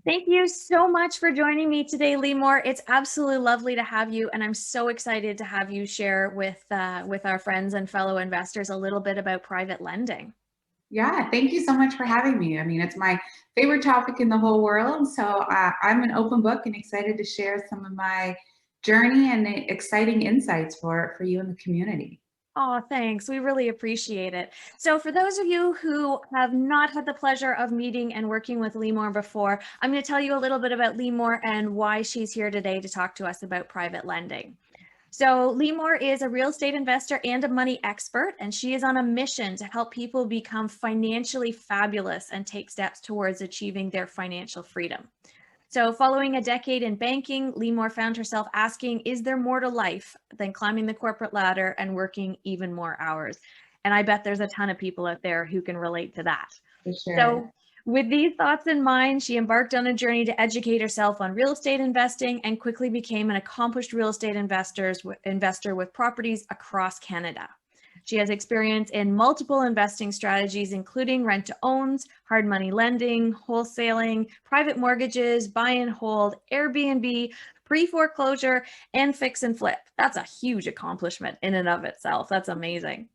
Thank you so much for joining me today, Limor. It's absolutely lovely to have you, and I'm so excited to have you share with our friends and fellow investors a little bit about private lending. Yeah, thank you so much for having me. I mean, it's my favorite topic in the whole world. So I'm an open book and excited to share some of my journey and exciting insights for you and the community. Oh, thanks. We really appreciate it. So for those of you who have not had the pleasure of meeting and working with Limor before, I'm going to tell you a little bit about Limor and why she's here today to talk to us about private lending. So Limor is a real estate investor and a money expert, and she is on a mission to help people become financially fabulous and take steps towards achieving their financial freedom. So following a decade in banking, Limor found herself asking, is there more to life than climbing the corporate ladder and working even more hours? And I bet there's a ton of people out there who can relate to that. For sure. So with these thoughts in mind, she embarked on a journey to educate herself on real estate investing and quickly became an accomplished real estate investor with properties across Canada. She has experience in multiple investing strategies, including rent to owns, hard money lending, wholesaling, private mortgages, buy and hold, Airbnb, pre-foreclosure, and fix and flip. That's a huge accomplishment in and of itself. That's amazing.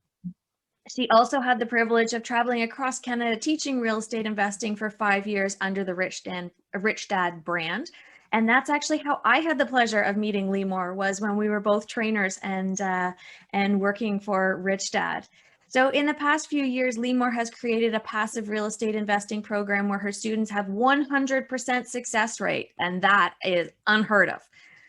She also had the privilege of traveling across Canada teaching real estate investing for 5 years under the Rich Dad brand. And that's actually how I had the pleasure of meeting Limor, was when we were both trainers and working for Rich Dad. So in the past few years, Limor has created a passive real estate investing program where her students have 100% success rate, and that is unheard of.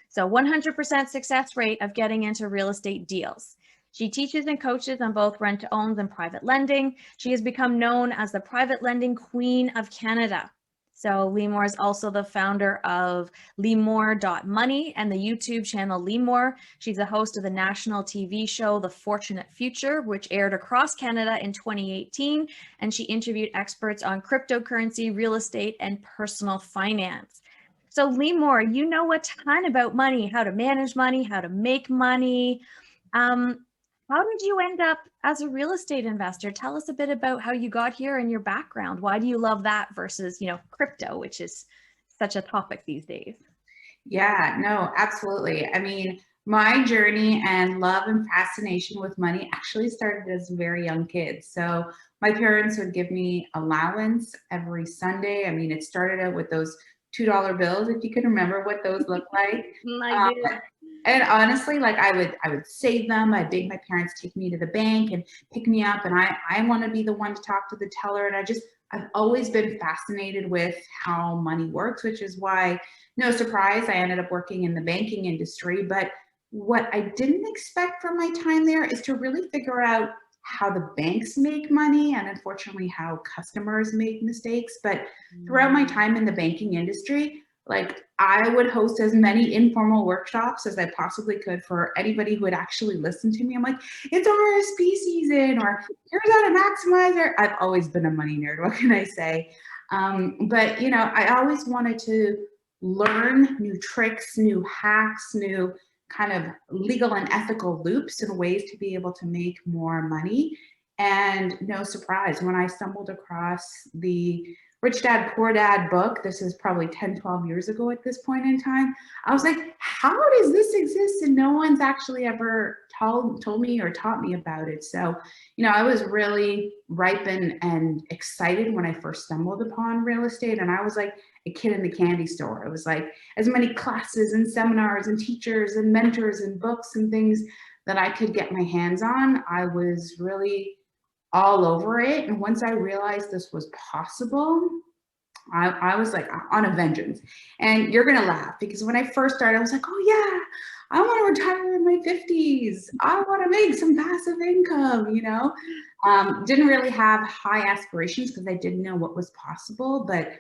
So 100% success rate of getting into real estate deals. She teaches and coaches on both rent-to-owns and private lending. She has become known as the private lending queen of Canada. So Limor is also the founder of Limor.money and the YouTube channel Limor. She's a host of the national TV show The Fortunate Future, which aired across Canada in 2018. And she interviewed experts on cryptocurrency, real estate, and personal finance. So Limor, you know a ton about money, how to manage money, how to make money. Um, how did you end up as a real estate investor? Tell us a bit about how you got here and your background. Why do you love that versus, crypto, which is such a topic these days? Yeah, no, absolutely. I mean, my journey and love and fascination with money actually started as a very young kid. So my parents would give me allowance every Sunday. I mean, it started out with those $2 bills, if you can remember what those look like. I do. And honestly, like I would save them. I'd make my parents take me to the bank and pick me up. And I want to be the one to talk to the teller. And I've always been fascinated with how money works, which is why, no surprise, I ended up working in the banking industry. But what I didn't expect from my time there is to really figure out how the banks make money and unfortunately how customers make mistakes. But throughout my time in the banking industry, like I would host as many informal workshops as I possibly could for anybody who would actually listen to me. I'm like, it's RSP season, or here's how to maximize it. I've always been a money nerd. What can I say? But I always wanted to learn new tricks, new hacks, new kind of legal and ethical loops and ways to be able to make more money. And no surprise, when I stumbled across the Rich Dad, Poor Dad book, this is probably 10, 12 years ago at this point in time, I was like, how does this exist? And no one's actually ever told me or taught me about it. So, I was really ripe and excited when I first stumbled upon real estate. And I was like a kid in the candy store. It was like as many classes and seminars and teachers and mentors and books and things that I could get my hands on. I was really all over it. And once I realized this was possible, I was like on a vengeance. And you're going to laugh because when I first started, I was like, oh, yeah, I want to retire in my 50s. I want to make some passive income. Didn't really have high aspirations because I didn't know what was possible. But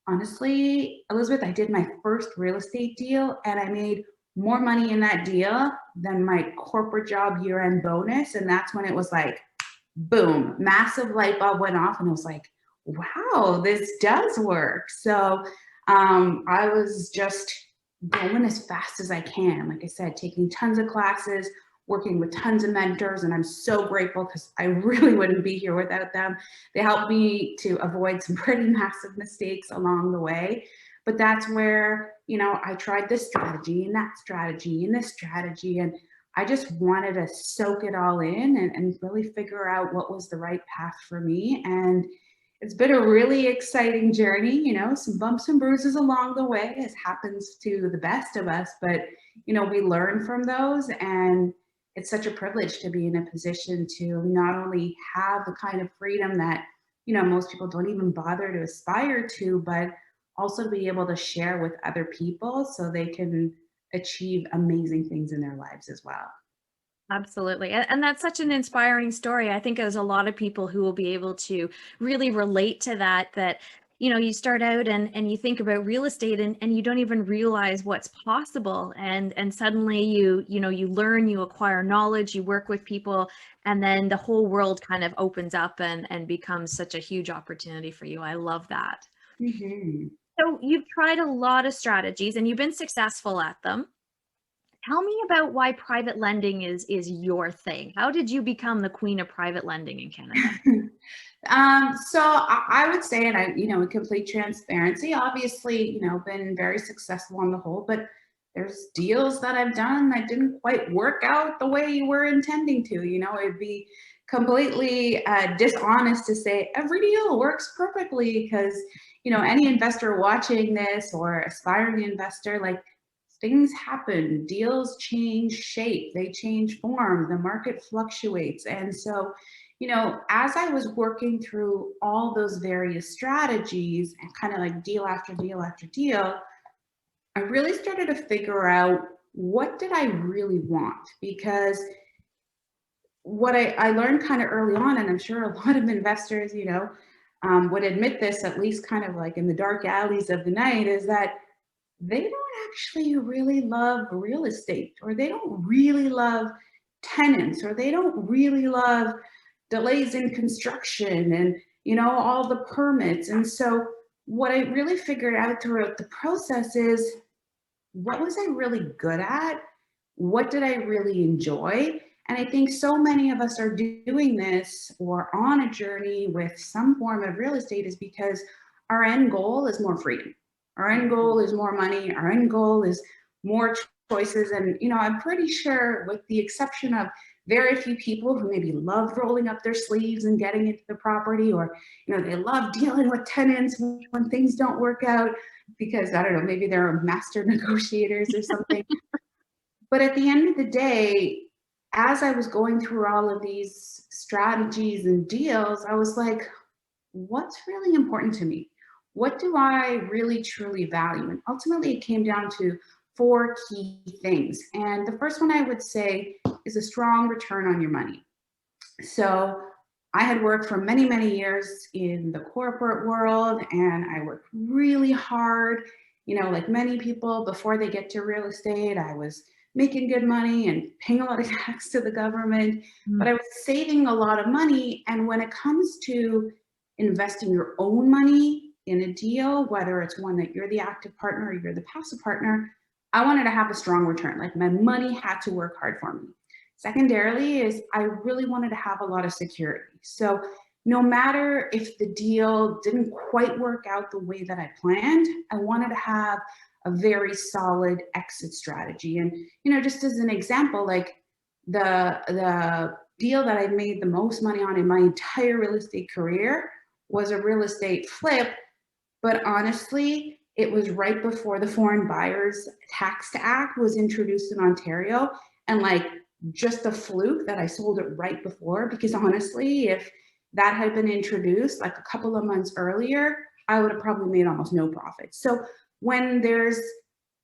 honestly, Elizabeth, I did my first real estate deal and I made more money in that deal than my corporate job year-end bonus. And that's when it was like, boom, massive light bulb went off and I was like, wow, this does work. So I was just going as fast as I can. Like I said, taking tons of classes, working with tons of mentors, and I'm so grateful because I really wouldn't be here without them. They helped me to avoid some pretty massive mistakes along the way. But that's where, you know, I tried this strategy and that strategy and this strategy. And I just wanted to soak it all in and really figure out what was the right path for me. And it's been a really exciting journey, you know, some bumps and bruises along the way, as happens to the best of us. But, you know, we learn from those. And it's such a privilege to be in a position to not only have the kind of freedom that, you know, most people don't even bother to aspire to, but also to be able to share with other people so they can achieve amazing things in their lives as well. Absolutely. And that's such an inspiring story. I think there's a lot of people who will be able to really relate to that, that, you know, you start out and you think about real estate and you don't even realize what's possible. And suddenly you know, you learn, you acquire knowledge, you work with people, and then the whole world kind of opens up and becomes such a huge opportunity for you. I love that. Hmm. So you've tried a lot of strategies and you've been successful at them. Tell me about why private lending is your thing. How did you become the queen of private lending in Canada? So I would say, and I, you know, in complete transparency, obviously, you know, been very successful on the whole, but there's deals that I've done that didn't quite work out the way you were intending to. You know, it'd be completely dishonest to say every deal works perfectly because, you know, any investor watching this or aspiring investor, like things happen, deals change shape, they change form, the market fluctuates. And so, you know, as I was working through all those various strategies and kind of like deal after deal after deal, I really started to figure out what did I really want? Because what I learned kind of early on, and I'm sure a lot of investors, you know, would admit this, at least kind of like in the dark alleys of the night, is that they don't actually really love real estate, or they don't really love tenants, or they don't really love delays in construction and, you know, all the permits. And so what I really figured out throughout the process is, what was I really good at? What did I really enjoy? And I think so many of us are doing this or on a journey with some form of real estate is because our end goal is more freedom. Our end goal is more money. Our end goal is more choices. And, you know, I'm pretty sure, with the exception of very few people who maybe love rolling up their sleeves and getting into the property, or, you know, they love dealing with tenants when things don't work out because, I don't know, maybe they're master negotiators or something. But at the end of the day, as I was going through all of these strategies and deals, I was like, what's really important to me? What do I really truly value? And ultimately, it came down to four key things. And the first one I would say is a strong return on your money. So I had worked for many, many years in the corporate world, and I worked really hard. You know, like many people, before they get to real estate, I was making good money and paying a lot of tax to the government, but I was saving a lot of money. And when it comes to investing your own money in a deal, whether it's one that you're the active partner or you're the passive partner, I wanted to have a strong return. Like my money had to work hard for me. Secondarily is I really wanted to have a lot of security. So no matter if the deal didn't quite work out the way that I planned, I wanted to have a very solid exit strategy. And, you know, just as an example, like the deal that I made the most money on in my entire real estate career was a real estate flip. But honestly, it was right before the Foreign Buyers Tax Act was introduced in Ontario. And like just a fluke that I sold it right before, because honestly, if that had been introduced like a couple of months earlier, I would have probably made almost no profit. So when there's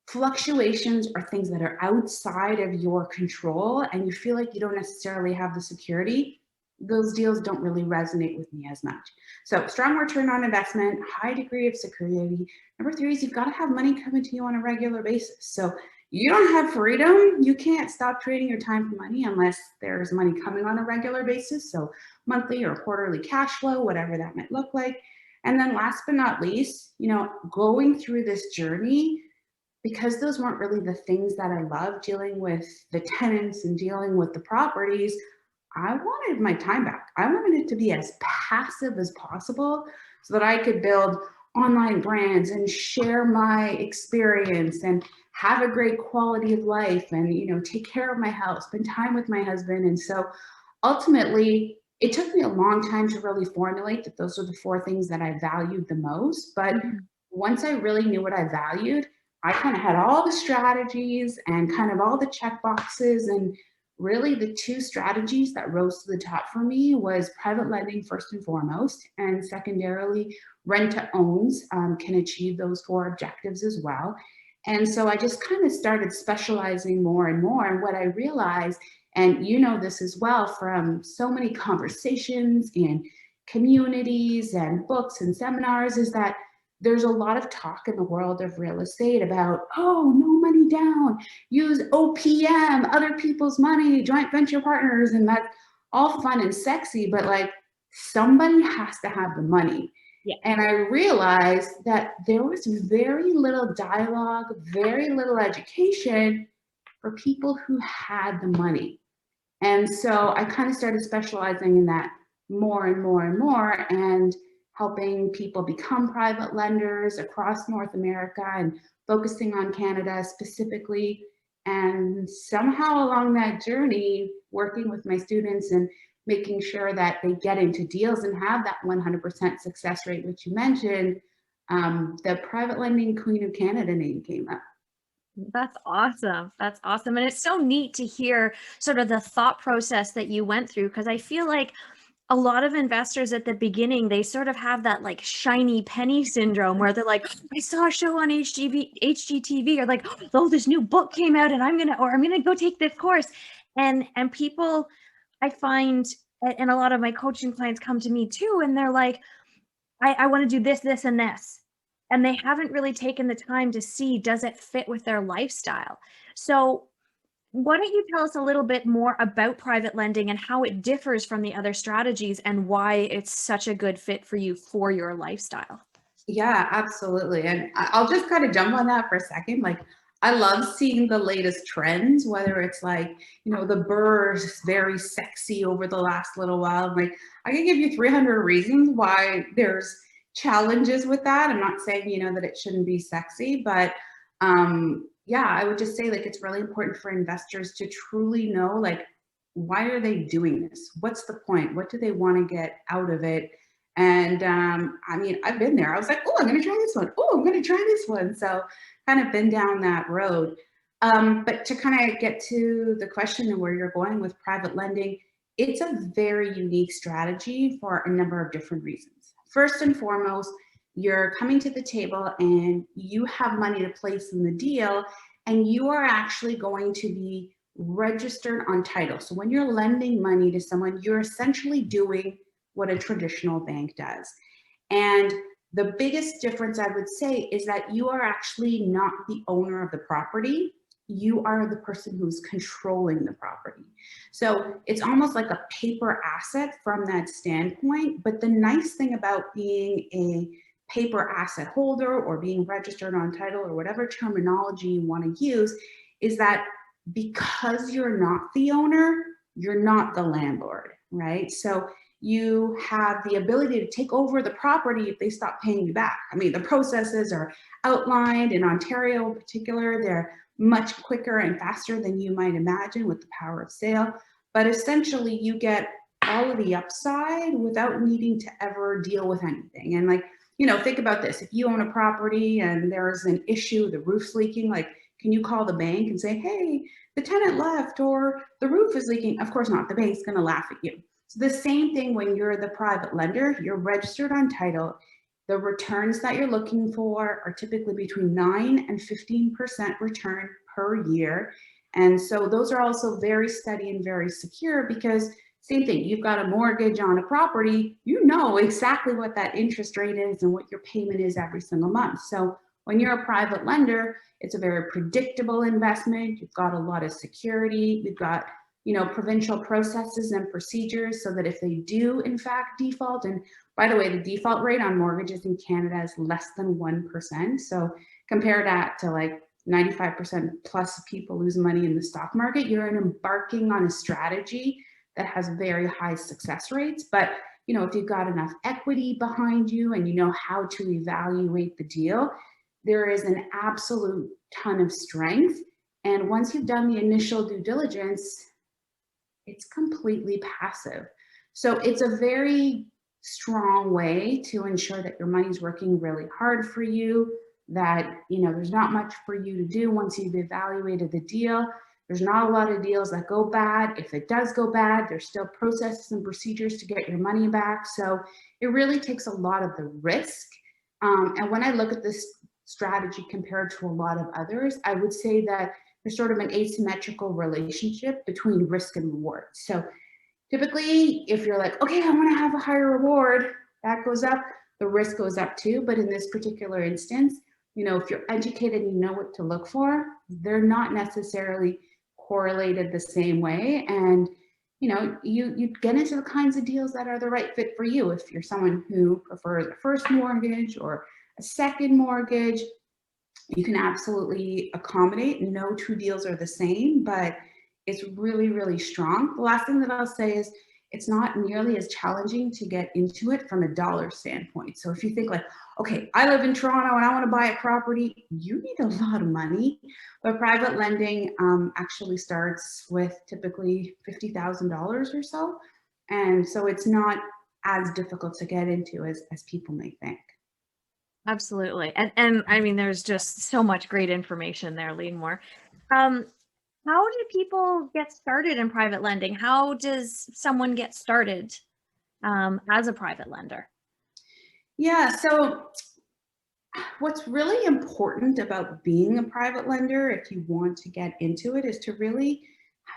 fluctuations or things that are outside of your control and you feel like you don't necessarily have the security, those deals don't really resonate with me as much. So strong return on investment, high degree of security. Number three is you've got to have money coming to you on a regular basis. So you don't have freedom. You can't stop trading your time for money unless there's money coming on a regular basis. So monthly or quarterly cash flow, whatever that might look like. And then last but not least, you know, going through this journey, because those weren't really the things that I love, dealing with the tenants and dealing with the properties, I wanted my time back. I wanted it to be as passive as possible so that I could build online brands and share my experience and have a great quality of life and, you know, take care of my health, spend time with my husband. And so ultimately, it took me a long time to really formulate that those are the four things that I valued the most. But Mhm. once I really knew what I valued, I kind of had all the strategies and kind of all the check boxes. And really the two strategies that rose to the top for me was private lending first and foremost, and secondarily rent to owns can achieve those four objectives as well. And so I just kind of started specializing more and more. And what I realized, and you know this as well from so many conversations and communities and books and seminars, is that there's a lot of talk in the world of real estate about, oh, no money down, use OPM, other people's money, joint venture partners, and that's all fun and sexy, but like somebody has to have the money. Yeah. And I realized that there was very little dialogue, very little education for people who had the money. And so I kind of started specializing in that more and more and more, and helping people become private lenders across North America and focusing on Canada specifically. And somehow along that journey, working with my students and making sure that they get into deals and have that 100% success rate, which you mentioned, the Private Lending Queen of Canada name came up. That's awesome. That's awesome. And it's so neat to hear sort of the thought process that you went through, because I feel like a lot of investors at the beginning, they sort of have that like shiny penny syndrome where they're like, I saw a show on HGTV, or like, oh, this new book came out and I'm gonna go take this course. And people, I find, and a lot of my coaching clients come to me too, and they're like, I want to do this, this, and this. And they haven't really taken the time to see, does it fit with their lifestyle? So why don't you tell us a little bit more about private lending and how it differs from the other strategies and why it's such a good fit for you for your lifestyle? Yeah, absolutely. And I'll just kind of jump on that for a second. Like, I love seeing the latest trends, whether it's like, you know, the burr is very sexy over the last little while. Like, I can give you 300 reasons why there's challenges with that. I'm not saying, you know, that it shouldn't be sexy, but yeah, I would just say like it's really important for investors to truly know, like, why are they doing this? What's the point? What do they want to get out of it? And I mean, I've been there. I was like, oh, I'm going to try this one. Oh, I'm going to try this one. So kind of been down that road. But to kind of get to the question of where you're going with private lending, it's a very unique strategy for a number of different reasons. First and foremost, you're coming to the table and you have money to place in the deal, and you are actually going to be registered on title. So when you're lending money to someone, you're essentially doing what a traditional bank does. And the biggest difference I would say is that you are actually not the owner of the property. You are the person who's controlling the property. So it's almost like a paper asset from that standpoint. But the nice thing about being a paper asset holder or being registered on title or whatever terminology you want to use is that because you're not the owner, you're not the landlord, right? So you have the ability to take over the property if they stop paying you back. I mean, the processes are outlined in Ontario in particular. They're much quicker and faster than you might imagine with the power of sale. But essentially, you get all of the upside without needing to ever deal with anything. And like, you know, think about this. If you own a property and there's an issue, the roof's leaking, like, can you call the bank and say, hey, the tenant left or the roof is leaking? Of course not. The bank's going to laugh at you. So the same thing when you're the private lender, you're registered on title. The returns that you're looking for are typically between 9 and 15% return per year. And so those are also very steady and very secure because same thing, you've got a mortgage on a property, you know exactly what that interest rate is and what your payment is every single month. So when you're a private lender, it's a very predictable investment. You've got a lot of security. You've got, you know, provincial processes and procedures so that if they do in fact default, and by the way, the default rate on mortgages in Canada is less than 1%. So compare that to like 95% plus people lose money in the stock market. You're embarking on a strategy that has very high success rates. But you know, if you've got enough equity behind you and you know how to evaluate the deal, there is an absolute ton of strength. And once you've done the initial due diligence, it's completely passive. So it's a very strong way to ensure that your money's working really hard for you, that, you know, there's not much for you to do once you've evaluated the deal. There's not a lot of deals that go bad. If it does go bad, there's still processes and procedures to get your money back. So it really takes a lot of the risk. And when I look at this strategy compared to a lot of others, I would say that there's sort of an asymmetrical relationship between risk and reward. So typically, if you're like, okay, I want to have a higher reward, that goes up, the risk goes up too. But in this particular instance, you know, if you're educated and you know what to look for, they're not necessarily correlated the same way. And, you know, you get into the kinds of deals that are the right fit for you. If you're someone who prefers a first mortgage or a second mortgage, you can absolutely accommodate. No two deals are the same, but it's really, really strong. The last thing that I'll say is it's not nearly as challenging to get into it from a dollar standpoint. So if you think like, okay, I live in Toronto and I want to buy a property, you need a lot of money. But private lending actually starts with typically $50,000 or so. And so it's not as difficult to get into as people may think. Absolutely. And I mean, there's just so much great information there, Limor. Um, how do people get started in private lending? How does someone get started as a private lender? Yeah, so what's really important about being a private lender, if you want to get into it, is to really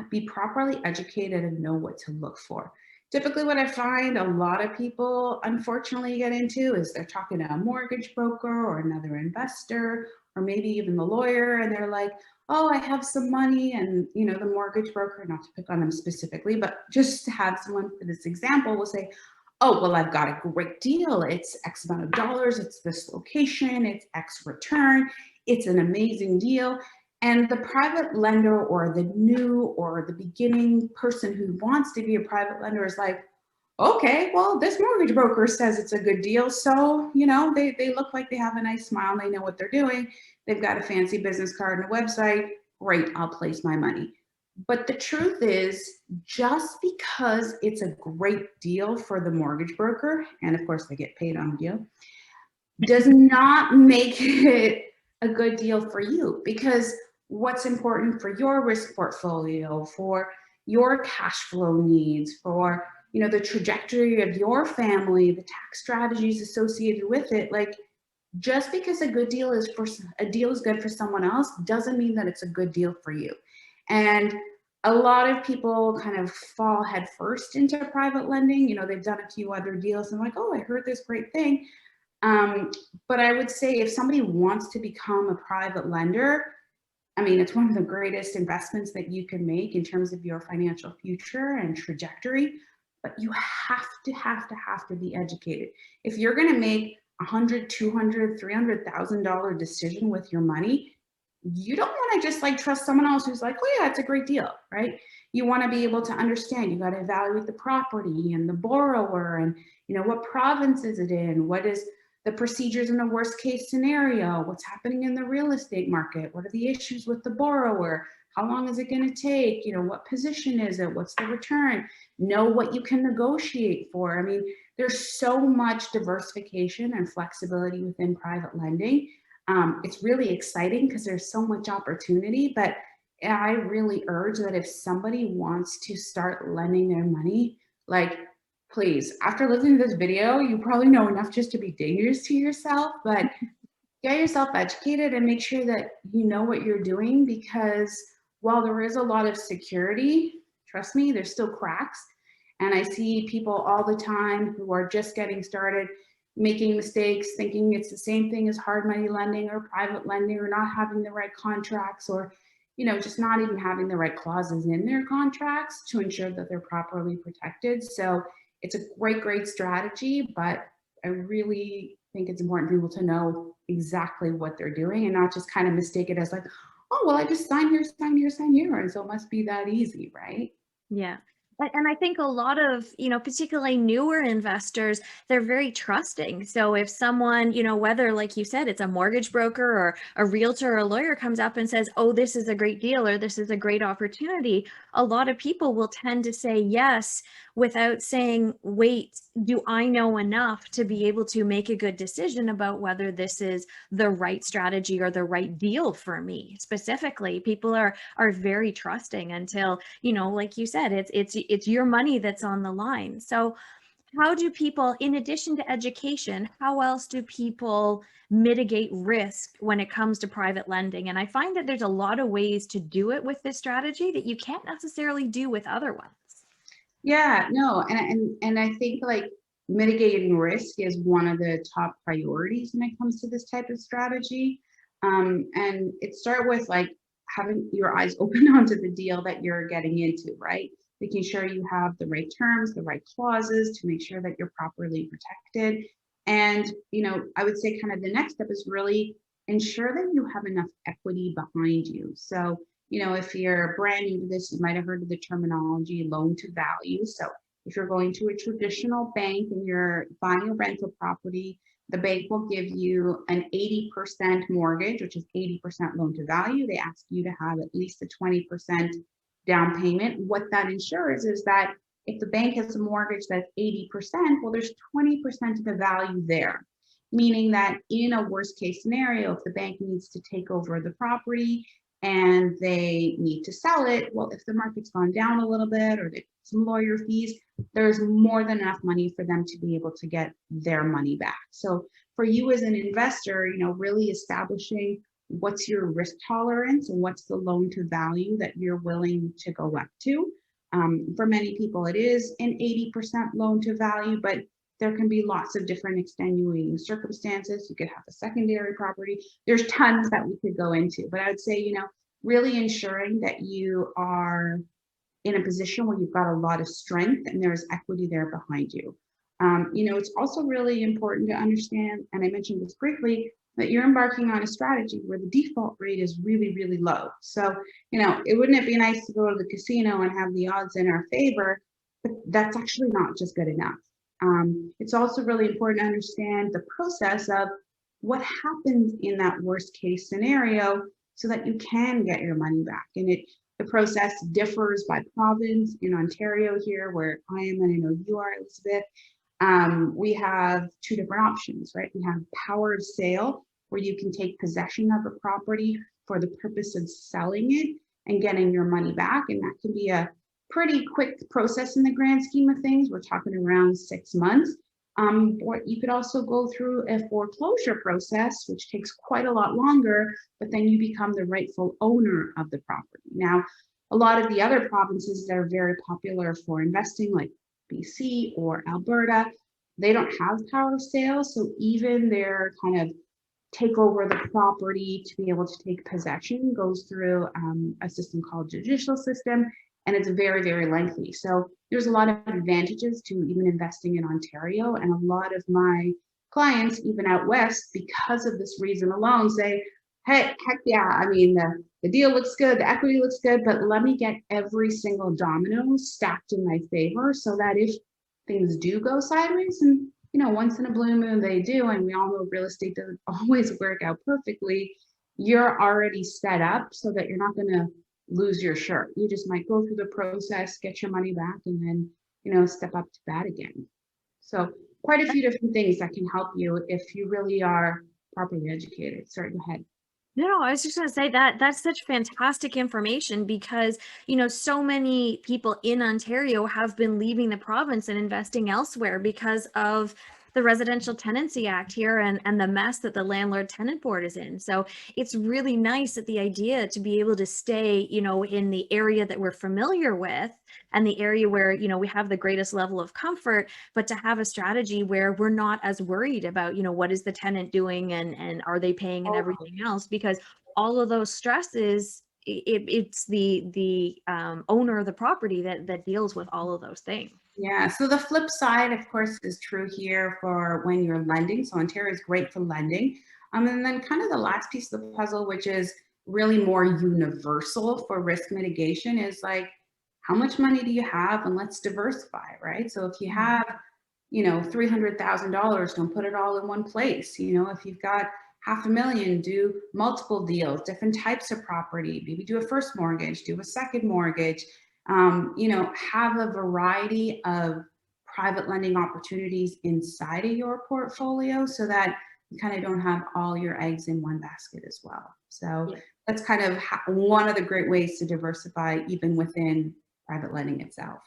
be properly educated and know what to look for. Typically, what I find a lot of people unfortunately get into is they're talking to a mortgage broker or another investor, or maybe even the lawyer, and they're like, oh, I have some money. And, you know, the mortgage broker, not to pick on them specifically, but just to have someone for this example, will say, oh, well, I've got a great deal. It's X amount of dollars. It's this location. It's X return. It's an amazing deal. And the private lender or the new or the beginning person who wants to be a private lender is like, okay, well, this mortgage broker says it's a good deal. So, you know, they look like they have a nice smile. They know what they're doing. They've got a fancy business card and a website. Great, I'll place my money. But the truth is, just because it's a great deal for the mortgage broker, and of course they get paid on the deal, does not make it a good deal for you. Because what's important for your risk portfolio, for your cash flow needs, for, you know, the trajectory of your family, the tax strategies associated with it, like, just because a good deal is good for someone else doesn't mean that it's a good deal for you. And a lot of people kind of fall headfirst into private lending. You know, they've done a few other deals and like, oh, I heard this great thing. But I would say if somebody wants to become a private lender, I mean, it's one of the greatest investments that you can make in terms of your financial future and trajectory. But you have to be educated. If you're going to make $100, $200, $300,000 decision with your money, you don't want to just like trust someone else who's like, oh yeah, it's a great deal, right? You want to be able to understand. You got to evaluate the property and the borrower, and, you know, what province is it in? What is the procedures in a worst case scenario? What's happening in the real estate market? What are the issues with the borrower? How long is it going to take? You know, what position is it? What's the return? Know what you can negotiate for. I mean, there's so much diversification and flexibility within private lending. It's really exciting because there's so much opportunity, but I really urge that if somebody wants to start lending their money, like, please, after listening to this video, you probably know enough just to be dangerous to yourself, but get yourself educated and make sure that you know what you're doing, because while there is a lot of security, trust me, there's still cracks. And I see people all the time who are just getting started making mistakes, thinking it's the same thing as hard money lending or private lending, or not having the right contracts, or, you know, just not even having the right clauses in their contracts to ensure that they're properly protected. So it's a great strategy, but I really think it's important for people to know exactly what they're doing and not just kind of mistake it as like, oh, well, I just sign here, sign here, sign here, and so it must be that easy, right? Yeah. And I think a lot of, particularly newer investors, they're very trusting. So if someone, whether, like you said, it's a mortgage broker or a realtor or a lawyer comes up and says, oh, this is a great deal or this is a great opportunity, a lot of people will tend to say yes without saying, wait, do I know enough to be able to make a good decision about whether this is the right strategy or the right deal for me specifically? People are very trusting until, like you said, it's your money that's on the line. So how do people, in addition to education, how else do people mitigate risk when it comes to private lending? And I find that there's a lot of ways to do it with this strategy that you can't necessarily do with other ones. Yeah, no, and I think like mitigating risk is one of the top priorities when it comes to this type of strategy. And it start with like having your eyes open onto the deal that you're getting into, right? Making sure you have the right terms, the right clauses to make sure that you're properly protected. And, I would say kind of the next step is really ensure that you have enough equity behind you. So, if you're brand new to this, you might have heard of the terminology loan to value. So if you're going to a traditional bank and you're buying a rental property, the bank will give you an 80% mortgage, which is 80% loan to value. They ask you to have at least a 20% down payment. What that ensures is that if the bank has a mortgage that's 80%, well, there's 20% of the value there. Meaning that in a worst case scenario, if the bank needs to take over the property and they need to sell it, well, if the market's gone down a little bit or they some lawyer fees, there's more than enough money for them to be able to get their money back. So for you as an investor, really establishing what's your risk tolerance and what's the loan to value that you're willing to go up to. For many people, it is an 80% loan to value, but there can be lots of different extenuating circumstances. You could have a secondary property. There's tons that we could go into, but I would say, really ensuring that you are in a position where you've got a lot of strength and there's equity there behind you. It's also really important to understand, and I mentioned this briefly, that you're embarking on a strategy where the default rate is really, really low. So, wouldn't it be nice to go to the casino and have the odds in our favor? But that's actually not just good enough. It's also really important to understand the process of what happens in that worst case scenario so that you can get your money back. And the process differs by province. In Ontario here, where I am, and I know you are, Elizabeth, we have two different options, right? We have power of sale, where you can take possession of a property for the purpose of selling it and getting your money back. And that can be a pretty quick process in the grand scheme of things. We're talking around 6 months. Or you could also go through a foreclosure process, which takes quite a lot longer, but then you become the rightful owner of the property. Now, a lot of the other provinces that are very popular for investing, like BC or Alberta, they don't have power of sale. So even their kind of take over the property to be able to take possession goes through a system called judicial system, and it's very, very lengthy. So there's a lot of advantages to even investing in Ontario, and a lot of my clients, even out west, because of this reason alone, say, hey, heck yeah, I mean, the deal looks good, the equity looks good, but let me get every single domino stacked in my favor so that if things do go sideways, and once in a blue moon they do, and we all know real estate doesn't always work out perfectly, you're already set up so that you're not going to lose your shirt. You just might go through the process, get your money back, and then, step up to bat again. So quite a few different things that can help you if you really are properly educated. Sorry, go ahead. No, I was just going to say that that's such fantastic information because, so many people in Ontario have been leaving the province and investing elsewhere because of the Residential Tenancy Act here and the mess that the landlord tenant board is in. So it's really nice that the idea to be able to stay, in the area that we're familiar with and the area where, we have the greatest level of comfort, but to have a strategy where we're not as worried about, what is the tenant doing and are they paying and everything else, because all of those stresses, it's the owner of the property that deals with all of those things. Yeah, so the flip side, of course, is true here for when you're lending. So Ontario is great for lending. And then kind of the last piece of the puzzle, which is really more universal for risk mitigation, is like, how much money do you have, and let's diversify, right? So if you have, $300,000, don't put it all in one place. If you've got half a million, do multiple deals, different types of property, maybe do a first mortgage, do a second mortgage, have a variety of private lending opportunities inside of your portfolio so that you kind of don't have all your eggs in one basket as well. So Yeah. that's kind of one of the great ways to diversify even within private lending itself.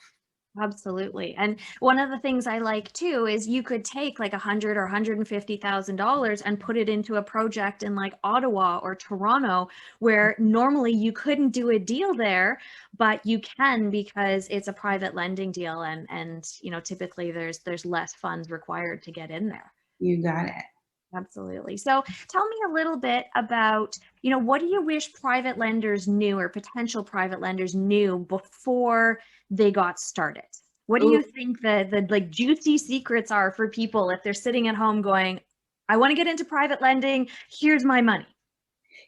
Absolutely. And one of the things I like too is you could take like $100,000 or $150,000 and put it into a project in like Ottawa or Toronto, where normally you couldn't do a deal there, but you can because it's a private lending deal, and typically there's less funds required to get in there. You got it. Absolutely. So tell me a little bit about, what do you wish private lenders knew, or potential private lenders knew, before they got started? What do Ooh, you think the like juicy secrets are for people if they're sitting at home going, I want to get into private lending, here's my money?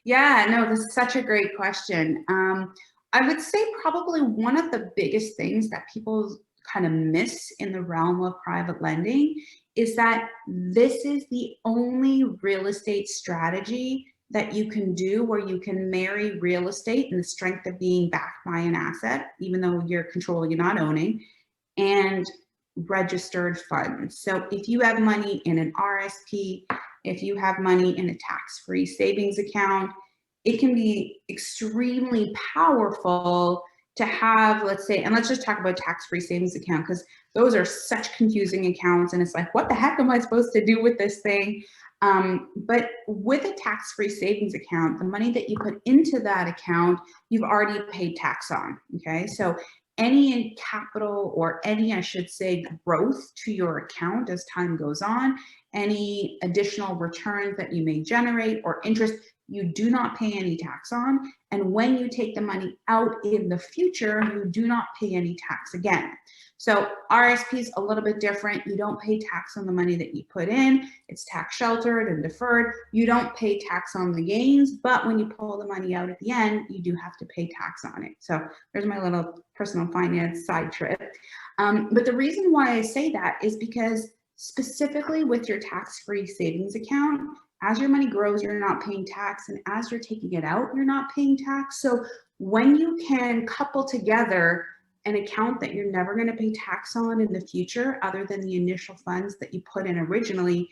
yeah, no, this is such a great question. I would say probably one of the biggest things that people kind of miss in the realm of private lending is that this is the only real estate strategy that you can do where you can marry real estate and the strength of being backed by an asset, even though you're controlling, you're not owning, and registered funds. So if you have money in an RSP, if you have money in a tax-free savings account, it can be extremely powerful to have, let's say, and let's just talk about tax-free savings account, because those are such confusing accounts. And it's like, what the heck am I supposed to do with this thing? But with a tax-free savings account, the money that you put into that account, you've already paid tax on. Okay. So any capital, or any, I should say, growth to your account as time goes on, any additional returns that you may generate or interest, you do not pay any tax on. And when you take the money out in the future, you do not pay any tax again. So RSP is a little bit different. You don't pay tax on the money that you put in. It's tax sheltered and deferred. You don't pay tax on the gains, but when you pull the money out at the end, you do have to pay tax on it. So there's my little personal finance side trip. But the reason why I say that is because specifically with your tax-free savings account, as your money grows, you're not paying tax. And as you're taking it out, you're not paying tax. So when you can couple together an account that you're never going to pay tax on in the future, other than the initial funds that you put in originally,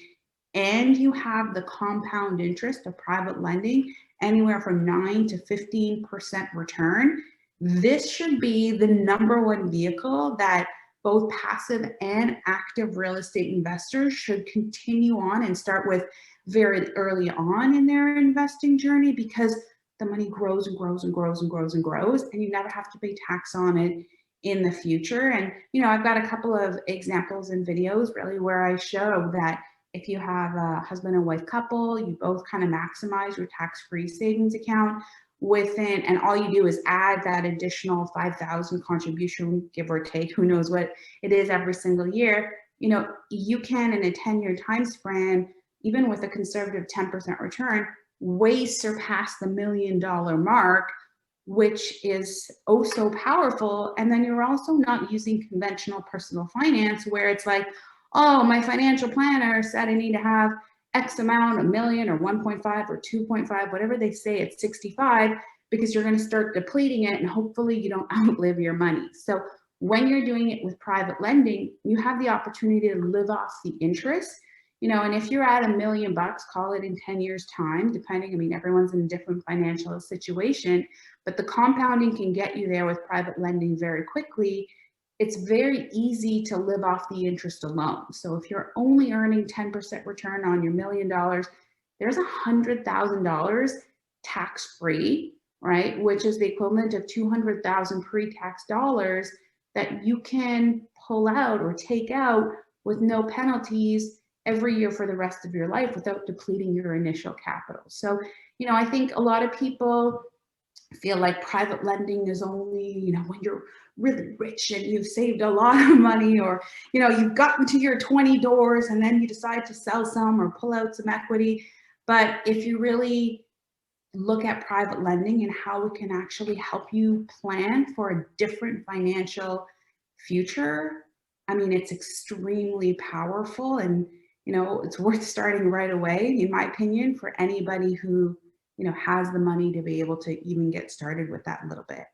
and you have the compound interest of private lending, anywhere from 9 to 15% return, this should be the number one vehicle that both passive and active real estate investors should continue on and start with very early on in their investing journey, because the money grows and grows and grows and grows and grows, and you never have to pay tax on it in the future. And, I've got a couple of examples and videos really where I show that if you have a husband and wife couple, you both kind of maximize your tax-free savings account within, and all you do is add that additional 5,000 contribution, give or take, who knows what it is every single year. You can, in a 10-year time span, even with a conservative 10% return, way surpass the $1 million mark, which is oh so powerful. And then you're also not using conventional personal finance where it's like, oh, my financial planner said I need to have X amount, a million or 1.5 or 2.5, whatever they say at 65, because you're going to start depleting it and hopefully you don't outlive your money. So when you're doing it with private lending, you have the opportunity to live off the interest. And if you're at $1 million, call it in 10 years time, depending, everyone's in a different financial situation, but the compounding can get you there with private lending very quickly. It's very easy to live off the interest alone. So if you're only earning 10% return on your $1 million, there's $100,000 tax-free, right? Which is the equivalent of 200,000 pre-tax dollars that you can pull out or take out with no penalties every year for the rest of your life without depleting your initial capital. So, I think a lot of people feel like private lending is only, when you're really rich and you've saved a lot of money, or, you've gotten to your 20 doors and then you decide to sell some or pull out some equity. But if you really look at private lending and how it can actually help you plan for a different financial future, I mean, it's extremely powerful, and it's worth starting right away, in my opinion, for anybody who has the money to be able to even get started with that a little bit.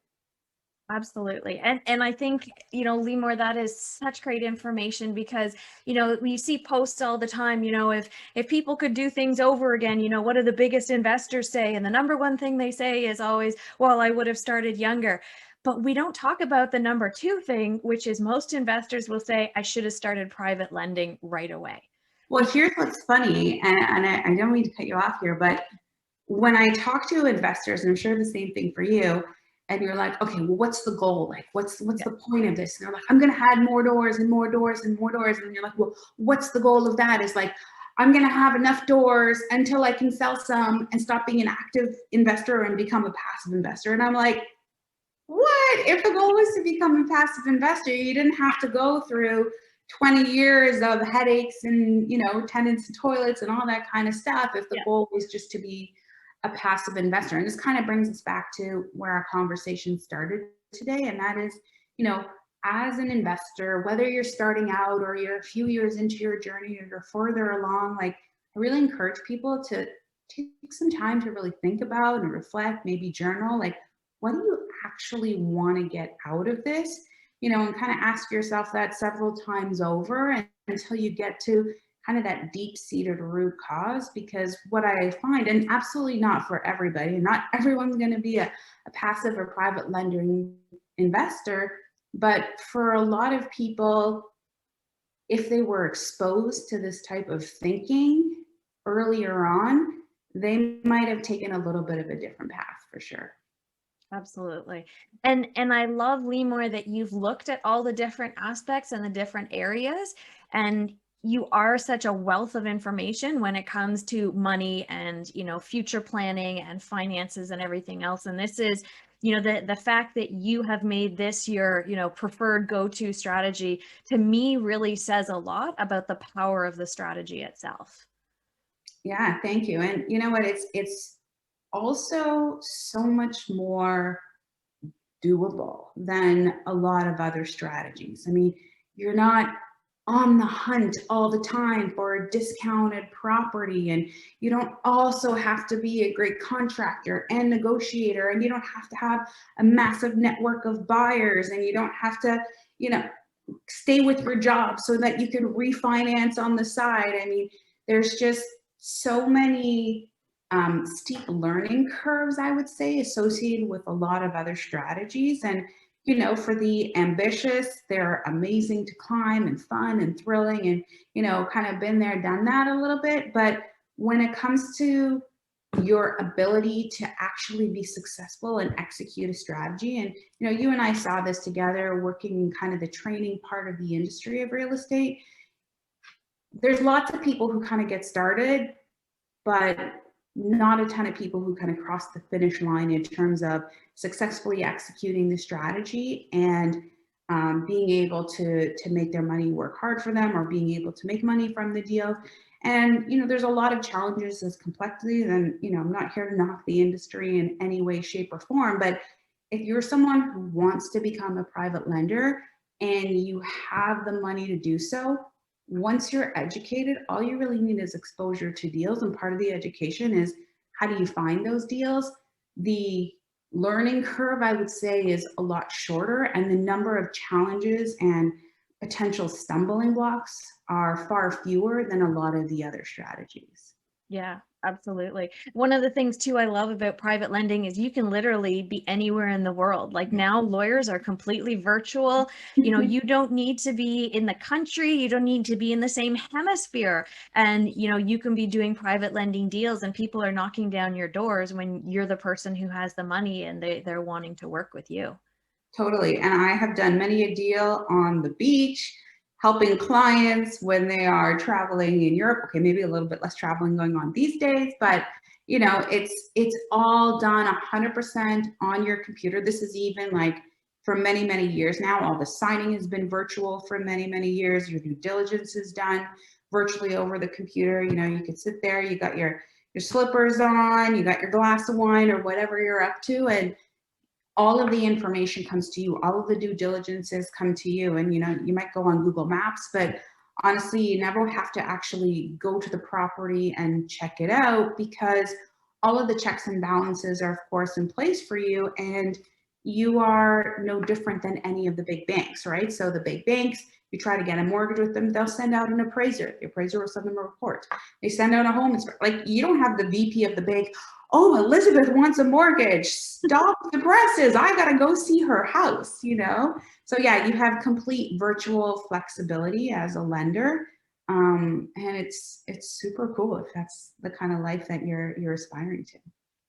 Absolutely. And I think, Limor, that is such great information because, we see posts all the time, if people could do things over again, what do the biggest investors say? And the number one thing they say is always, well, I would have started younger. But we don't talk about the number two thing, which is most investors will say, I should have started private lending right away. Well, here's what's funny, and I don't mean to cut you off here, but when I talk to investors, and I'm sure the same thing for you, and you're like, okay, well, what's the goal? Like, what's Yeah. the point of this? And they're like, I'm going to add more doors and more doors and more doors. And you're like, well, what's the goal of that? Is like, I'm going to have enough doors until I can sell some and stop being an active investor and become a passive investor. And I'm like, what? If the goal was to become a passive investor, you didn't have to go through 20 years of headaches and, tenants and toilets and all that kind of stuff. If the goal was just to be a passive investor. And this kind of brings us back to where our conversation started today. And that is, as an investor, whether you're starting out or you're a few years into your journey or you're further along, like, I really encourage people to take some time to really think about and reflect, maybe journal, like, what do you actually want to get out of this? And kind of ask yourself that several times over until you get to kind of that deep-seated root cause. Because what I find, and absolutely not for everybody, not everyone's going to be a passive or private lending investor, but for a lot of people, if they were exposed to this type of thinking earlier on, they might have taken a little bit of a different path for sure. Absolutely. And I love, Limor, that you've looked at all the different aspects and the different areas, and you are such a wealth of information when it comes to money and, future planning and finances and everything else. And this is, the fact that you have made this your, preferred go-to strategy, to me really says a lot about the power of the strategy itself. Yeah, thank you. And you know what? It's also so much more doable than a lot of other strategies. I mean, you're not on the hunt all the time for a discounted property, and you don't also have to be a great contractor and negotiator, and you don't have to have a massive network of buyers, and you don't have to, stay with your job so that you can refinance on the side. I mean, there's just so many steep learning curves, I would say, associated with a lot of other strategies. And, for the ambitious, they're amazing to climb and fun and thrilling and, kind of been there, done that a little bit. But when it comes to your ability to actually be successful and execute a strategy, and, you and I saw this together working in kind of the training part of the industry of real estate, there's lots of people who kind of get started, but not a ton of people who kind of cross the finish line in terms of successfully executing the strategy and being able to make their money work hard for them, or being able to make money from the deal. And there's a lot of challenges, there's complexities, and I'm not here to knock the industry in any way, shape, or form, but if you're someone who wants to become a private lender and you have the money to do so, once you're educated, all you really need is exposure to deals. And part of the education is, how do you find those deals? The learning curve, I would say, is a lot shorter, and the number of challenges and potential stumbling blocks are far fewer than a lot of the other strategies. Yeah, absolutely. One of the things too I love about private lending is you can literally be anywhere in the world. Like, now lawyers are completely virtual. You don't need to be in the country. You don't need to be in the same hemisphere. And, you can be doing private lending deals and people are knocking down your doors when you're the person who has the money and they're wanting to work with you. Totally. And I have done many a deal on the beach, helping clients when they are traveling in Europe. Okay, maybe a little bit less traveling going on these days, but it's all done 100% on your computer. This is even like for many, many years now. All the signing has been virtual for many, many years. Your due diligence is done virtually over the computer. You could sit there, you got your your slippers on, you got your glass of wine or whatever you're up to, and all of the information comes to you. All of the due diligences come to you. And, you might go on Google Maps, but honestly, you never have to actually go to the property and check it out, because all of the checks and balances are, of course, in place for you. And you are no different than any of the big banks, right? So the big banks, you try to get a mortgage with them, they'll send out an appraiser. The appraiser will send them a report. They send out a home inspector. Like, you don't have the VP of the bank, oh, Elizabeth wants a mortgage. Stop the presses. I got to go see her house, So yeah, you have complete virtual flexibility as a lender. And it's super cool if that's the kind of life that you're aspiring to.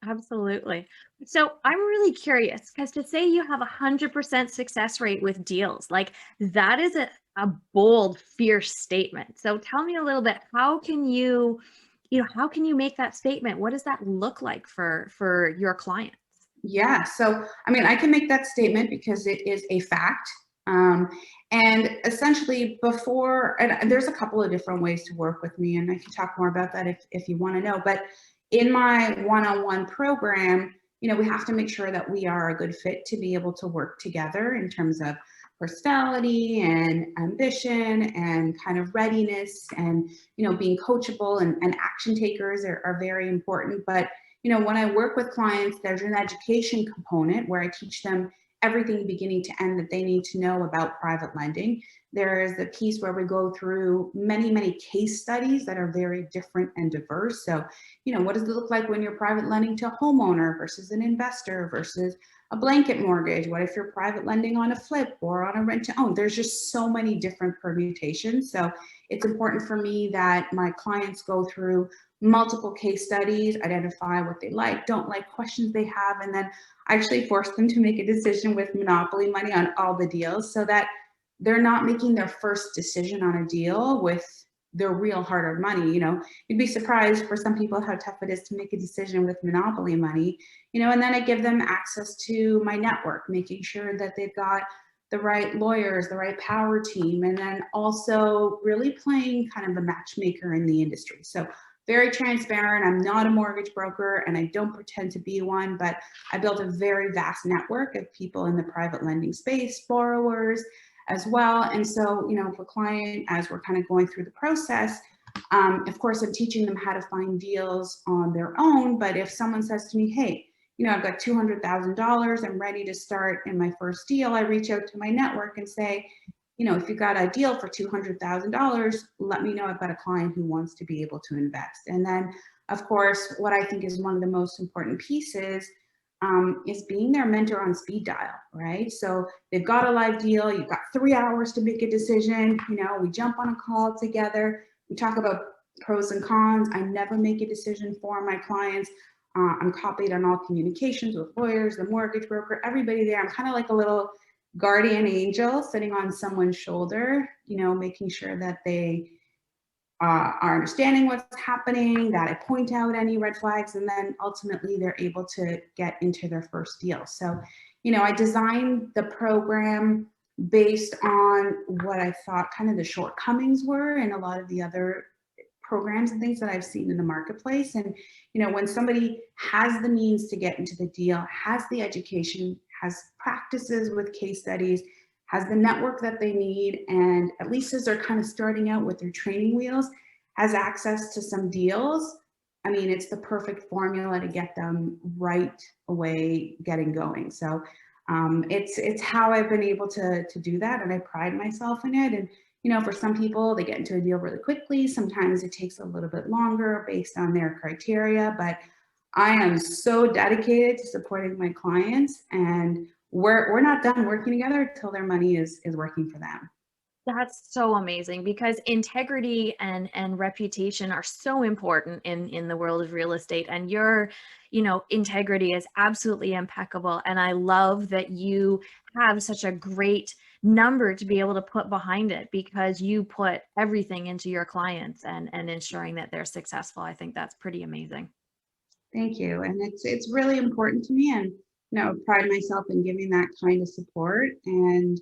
Absolutely. So I'm really curious, because to say you have 100% success rate with deals, like that is a bold, fierce statement. So tell me a little bit, how can you make that statement? What does that look like for your clients? Yeah, so I mean, I can make that statement because it is a fact. And essentially, and there's a couple of different ways to work with me, and I can talk more about that if you want to know. But in my one-on-one program, we have to make sure that we are a good fit to be able to work together in terms of personality and ambition and kind of readiness, and being coachable and action takers are very important. But when I work with clients, there's an education component where I teach them everything beginning to end that they need to know about private lending. There is the piece where we go through many, many case studies that are very different and diverse. So, what does it look like when you're private lending to a homeowner versus an investor versus a blanket mortgage? What if you're private lending on a flip or on a rent to own? There's just so many different permutations. So it's important for me that my clients go through multiple case studies, identify what they like, don't like, questions they have, and then I actually force them to make a decision with monopoly money on all the deals, so that they're not making their first decision on a deal with their real hard-earned money. You'd be surprised for some people how tough it is to make a decision with monopoly money, and then I give them access to my network, making sure that they've got the right lawyers, the right power team, and then also really playing kind of a matchmaker in the industry. So very transparent. I'm not a mortgage broker and I don't pretend to be one, but I built a very vast network of people in the private lending space, borrowers as well. And so, if a client, as we're kind of going through the process, of course, I'm teaching them how to find deals on their own. But if someone says to me, hey, I've got $200,000, I'm ready to start in my first deal, I reach out to my network and say, if you got a deal for $200,000, let me know. I've got a client who wants to be able to invest. And then, of course, what I think is one of the most important pieces is being their mentor on speed dial, right? So they've got a live deal. You've got 3 hours to make a decision. We jump on a call together. We talk about pros and cons. I never make a decision for my clients. I'm copied on all communications with lawyers, the mortgage broker, everybody there. I'm kind of like a little guardian angel sitting on someone's shoulder, making sure that they are understanding what's happening, that I point out any red flags, and then ultimately they're able to get into their first deal. So, I designed the program based on what I thought kind of the shortcomings were in a lot of the other programs and things that I've seen in the marketplace. And, when somebody has the means to get into the deal, has the education, has practices with case studies, has the network that they need, and at least as they're kind of starting out with their training wheels, has access to some deals, I mean, it's the perfect formula to get them right away getting going. So it's how I've been able to do that, and I pride myself in it. And for some people, they get into a deal really quickly. Sometimes it takes a little bit longer based on their criteria, but I am so dedicated to supporting my clients, and we're not done working together until their money is working for them. That's so amazing, because integrity and reputation are so important in the world of real estate, and your integrity is absolutely impeccable, and I love that you have such a great number to be able to put behind it, because you put everything into your clients and ensuring that they're successful. I think that's pretty amazing. Thank you. And it's really important to me, and pride myself in giving that kind of support. And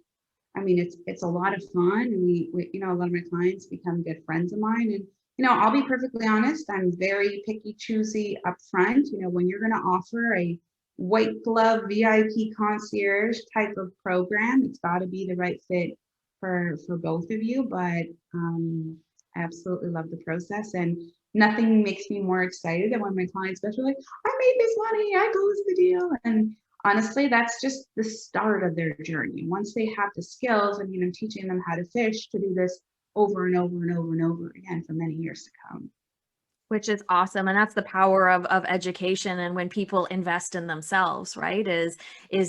I mean, it's a lot of fun. And we a lot of my clients become good friends of mine. And I'll be perfectly honest. I'm very picky, choosy upfront. When you're going to offer a white glove VIP concierge type of program, it's got to be the right fit for both of you. But I absolutely love the process, and nothing makes me more excited than when my clients go like, "I made this money, I closed the deal," and honestly, that's just the start of their journey. Once they have the skills, and I'm teaching them how to fish to do this over and over and over and over again for many years to come. Which is awesome. And that's the power of education. And when people invest in themselves, right, is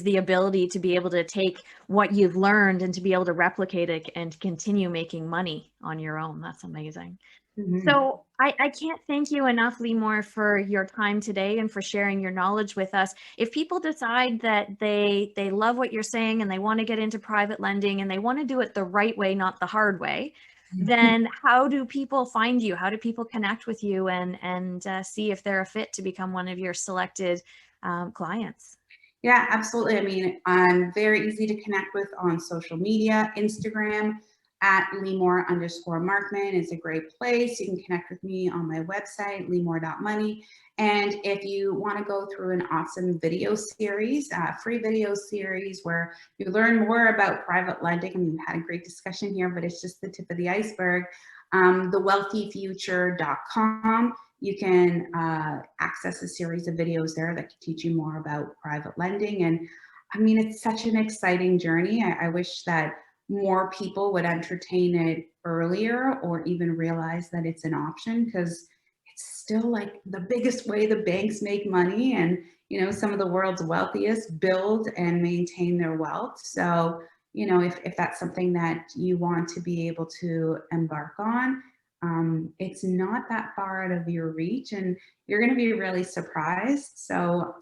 the ability to be able to take what you've learned and to be able to replicate it and continue making money on your own. That's amazing. Mm-hmm. So I can't thank you enough, Limor, for your time today and for sharing your knowledge with us. If people decide that they love what you're saying and they want to get into private lending and they want to do it the right way, not the hard way, then how do people find you? How do people connect with you and see if they're a fit to become one of your selected clients? Yeah, absolutely. I mean, I'm very easy to connect with on social media. Instagram at Limor_Markman is a great place. You can connect with me on my website, limor.money. And if you want to go through an awesome video series, free video series where you learn more about private lending, and we've had a great discussion here, but it's just the tip of the iceberg, thewealthyfuture.com. You can access a series of videos there that can teach you more about private lending. And I mean, it's such an exciting journey. I wish that more people would entertain it earlier or even realize that it's an option, because it's still like the biggest way the banks make money. And, some of the world's wealthiest build and maintain their wealth. So, if that's something that you want to be able to embark on, it's not that far out of your reach, and you're going to be really surprised. So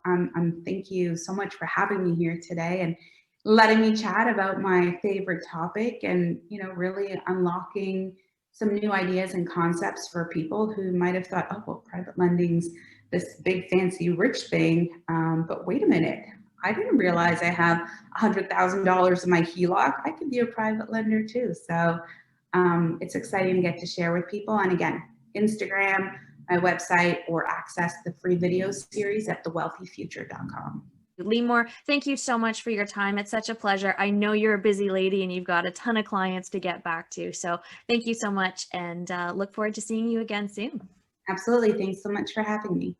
thank you so much for having me here today and letting me chat about my favorite topic, and really unlocking some new ideas and concepts for people who might have thought, oh, well, private lending's this big fancy rich thing, but wait a minute, I didn't realize I have $100,000 in my HELOC. I could be a private lender too. So it's exciting to get to share with people. And again, Instagram, my website, or access the free video series at thewealthyfuture.com. Limor, thank you so much for your time. It's such a pleasure. I know you're a busy lady and you've got a ton of clients to get back to. So thank you so much, and look forward to seeing you again soon. Absolutely. Thanks so much for having me.